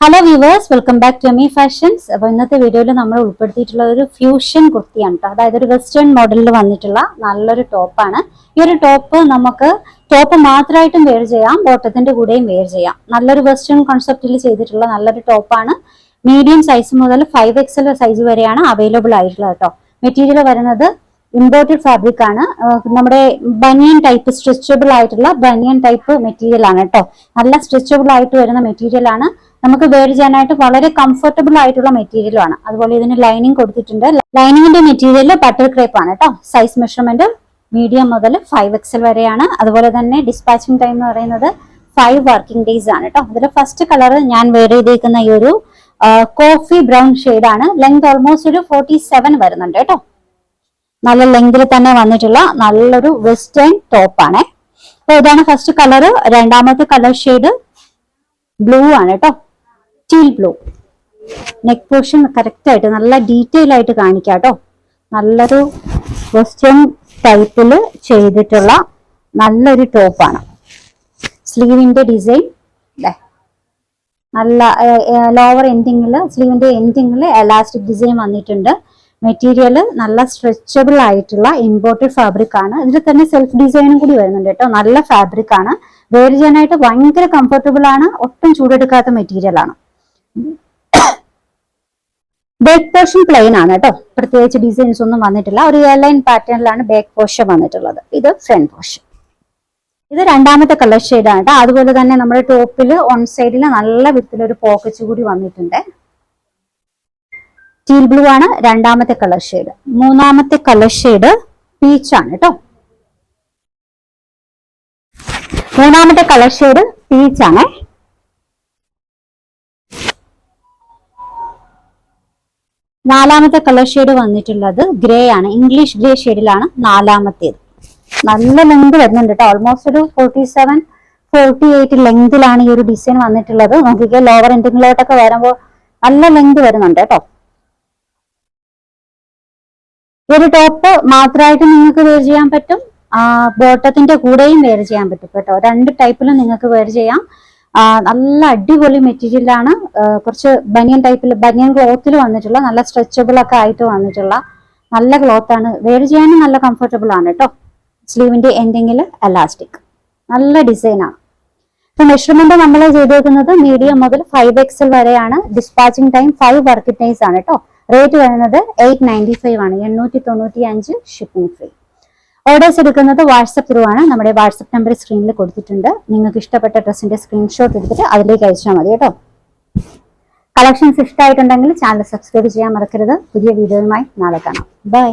Hello viewers, welcome back to Emi Fashions. അപ്പോൾ ഇന്നത്തെ വീഡിയോയിൽ നമ്മൾ ഉൾപ്പെടുത്തിയിട്ടുള്ള ഒരു ഫ്യൂഷൻ കുർത്തിയാണ് കേട്ടോ. അതായത് ഒരു വെസ്റ്റേൺ മോഡലിൽ വന്നിട്ടുള്ള നല്ലൊരു ടോപ്പാണ്. ഈ ഒരു ടോപ്പ് നമുക്ക് ടോപ്പ് മാത്രമായിട്ടും വെയർ ചെയ്യാം, ബോട്ടത്തിന്റെ കൂടെയും വെയർ ചെയ്യാം. നല്ലൊരു വെസ്റ്റേൺ കോൺസെപ്റ്റിൽ ചെയ്തിട്ടുള്ള നല്ലൊരു ടോപ്പാണ്. മീഡിയം സൈസ് മുതൽ 5XL സൈസ് വരെയാണ് അവൈലബിൾ ആയിട്ടുള്ളത് കേട്ടോ. മെറ്റീരിയൽ വരുന്നത് ഇമ്പോർട്ടഡ് ഫാബ്രിക് ആണ്. നമ്മുടെ ബനിയൻ ടൈപ്പ് സ്ട്രെച്ചബിൾ ആയിട്ടുള്ള ബനിയൻ ടൈപ്പ് മെറ്റീരിയൽ ആണ് കേട്ടോ. നല്ല സ്ട്രെച്ചബിൾ ആയിട്ട് വരുന്ന മെറ്റീരിയൽ ആണ്. നമുക്ക് വെയർ ചെയ്യാനായിട്ട് വളരെ കംഫർട്ടബിൾ ആയിട്ടുള്ള മെറ്റീരിയലും ആണ്. അതുപോലെ ഇതിന് ലൈനിങ് കൊടുത്തിട്ടുണ്ട്. ലൈനിങ്ങിന്റെ മെറ്റീരിയൽ ബട്ടർ ക്രേപ്പ് ആണ് കേട്ടോ. സൈസ് മെഷർമെന്റ് മീഡിയം മുതൽ 5XL വരെയാണ്. അതുപോലെ തന്നെ ഡിസ്പാച്ചിങ് ടൈം എന്ന് പറയുന്നത് 5 വർക്കിംഗ് ഡേയ്സ് ആണ് കേട്ടോ. ഇതിൽ ഫസ്റ്റ് കളർ ഞാൻ വെയർ ചെയ്തേക്കുന്ന ഈ ഒരു കോഫി ബ്രൗൺ ഷെയ്ഡ് ആണ്. ലെങ്ത് ഓൾമോസ്റ്റ് ഒരു 47 വരുന്നുണ്ട് കേട്ടോ. നല്ല ലെങ്തിൽ തന്നെ വന്നിട്ടുള്ള നല്ലൊരു വെസ്റ്റേൺ ടോപ്പാണ്. അപ്പൊ ഇതാണ് ഫസ്റ്റ് കളർ. രണ്ടാമത്തെ കളർ ഷെയ്ഡ് ബ്ലൂ ആണ് കേട്ടോ, teal blue. Neck portion correct ആയിട്ട് നല്ല ഡീറ്റെയിൽ ആയിട്ട് കാണിക്കാം കേട്ടോ. നല്ലൊരു വെസ്റ്റേൺ ടൈപ്പിൽ ചെയ്തിട്ടുള്ള നല്ലൊരു ടോപ്പാണ്. സ്ലീവിന്റെ ഡിസൈൻ നല്ല ലോവർ എൻഡിങ്ങിൽ, സ്ലീവിന്റെ എൻഡിങ്ങിൽ എലാസ്റ്റിക് ഡിസൈൻ വന്നിട്ടുണ്ട്. മെറ്റീരിയൽ നല്ല സ്ട്രെച്ചബിൾ ആയിട്ടുള്ള ഇമ്പോർട്ടഡ് ഫാബ്രിക് ആണ്. ഇതിൽ തന്നെ സെൽഫ് ഡിസൈനും കൂടി വരുന്നുണ്ട് കേട്ടോ. നല്ല ഫാബ്രിക് ആണ്. വെയർ ചെയ്യാനായിട്ട് ഭയങ്കര കംഫർട്ടബിൾ ആണ്. ഒട്ടും ചൂടെടുക്കാത്ത മെറ്റീരിയൽ ആണ്. ബാക്ക് പോർഷൻ പ്ലെയിൻ ആണ് കേട്ടോ. പ്രത്യേകിച്ച് ഡിസൈൻസ് ഒന്നും വന്നിട്ടില്ല. ഒരു എയർലൈൻ പാറ്റേണിലാണ് ബാക്ക് പോർഷൻ വന്നിട്ടുള്ളത്. ഇത് ഫ്രണ്ട് പോർഷൻ. ഇത് രണ്ടാമത്തെ കളർ ഷെയ്ഡ് ആണ് കേട്ടോ. അതുപോലെ തന്നെ നമ്മുടെ ടോപ്പിൽ ഓൺ സൈഡിൽ നല്ല വിധത്തിലൊരു പോക്കറ്റ്സ് കൂടി വന്നിട്ടുണ്ട്. ടീൽ ബ്ലൂ ആണ് രണ്ടാമത്തെ കളർ ഷെയ്ഡ്. മൂന്നാമത്തെ കളർ ഷെയ്ഡ് പീച്ച് ആണ് കേട്ടോ. മൂന്നാമത്തെ കളർ ഷെയ്ഡ് പീച്ച് ആണ്. നാലാമത്തെ കളർ ഷെയ്ഡ് വന്നിട്ടുള്ളത് ഗ്രേ ആണ്. ഇംഗ്ലീഷ് ഗ്രേ ഷെയ്ഡിലാണ് നാലാമത്തേത്. നല്ല ലെങ്ത് വരുന്നുണ്ട് കേട്ടോ. ഓൾമോസ്റ്റ് ഒരു 47-48 ലെങ്തിലാണ് ഈ ഒരു ഡിസൈൻ വന്നിട്ടുള്ളത്. നോക്കിക്കോ, ലോവർ എൻഡിങ്ങിലോട്ടൊക്കെ വരുമ്പോൾ നല്ല ലെങ്ത് വരുന്നുണ്ട് കേട്ടോ. ഈ ഒരു ടോപ്പ് മാത്രമായിട്ട് നിങ്ങൾക്ക് വെയർ ചെയ്യാൻ പറ്റും, ബോട്ടത്തിന്റെ കൂടെയും വെയർ ചെയ്യാൻ പറ്റും കേട്ടോ. രണ്ട് ടൈപ്പിലും നിങ്ങൾക്ക് വെയർ ചെയ്യാം. നല്ല അടിപൊളി മെറ്റീരിയലാണ്. കുറച്ച് ബനിയൻ ടൈപ്പിൽ, ബനിയൻ ക്ലോത്തിൽ വന്നിട്ടുള്ള നല്ല സ്ട്രെച്ചബിൾ ഒക്കെ ആയിട്ട് വന്നിട്ടുള്ള നല്ല ക്ലോത്ത് ആണ്. വെയർ ചെയ്യാനും നല്ല കംഫർട്ടബിൾ ആണ് കേട്ടോ. സ്ലീവിന്റെ എൻഡിങ്ങിൽ എലാസ്റ്റിക്, നല്ല ഡിസൈൻ ആണ്. ഇപ്പൊ മെഷർമെന്റ് നമ്മൾ ചെയ്തേക്കുന്നത് മീഡിയം മുതൽ 5XL വരെയാണ്. ഡിസ്പാച്ചിങ് ടൈം 5 വർക്കിംഗ് ഡേയ്സ് ആണ് കേട്ടോ. റേറ്റ് വരുന്നത് 895 ആണ്. 895 ഷിപ്പിംഗ് ഫ്രീ. ഓർഡേഴ്സ് എടുക്കുന്നത് വാട്സപ്പ് ത്രൂ ആണ്. നമ്മുടെ വാട്സപ്പ് നമ്പർ സ്ക്രീനിൽ കൊടുത്തിട്ടുണ്ട്. നിങ്ങൾക്ക് ഇഷ്ടപ്പെട്ട ഡ്രസ്സിന്റെ സ്ക്രീൻഷോട്ട് എടുത്തിട്ട് അതിലേക്ക് അയച്ചാൽ മതി കേട്ടോ. കളക്ഷൻസ് ഇഷ്ടമായിട്ടുണ്ടെങ്കിൽ ചാനൽ സബ്സ്ക്രൈബ് ചെയ്യാൻ മറക്കരുത്. പുതിയ വീഡിയോയുമായി നാളെ കാണാം. ബൈ.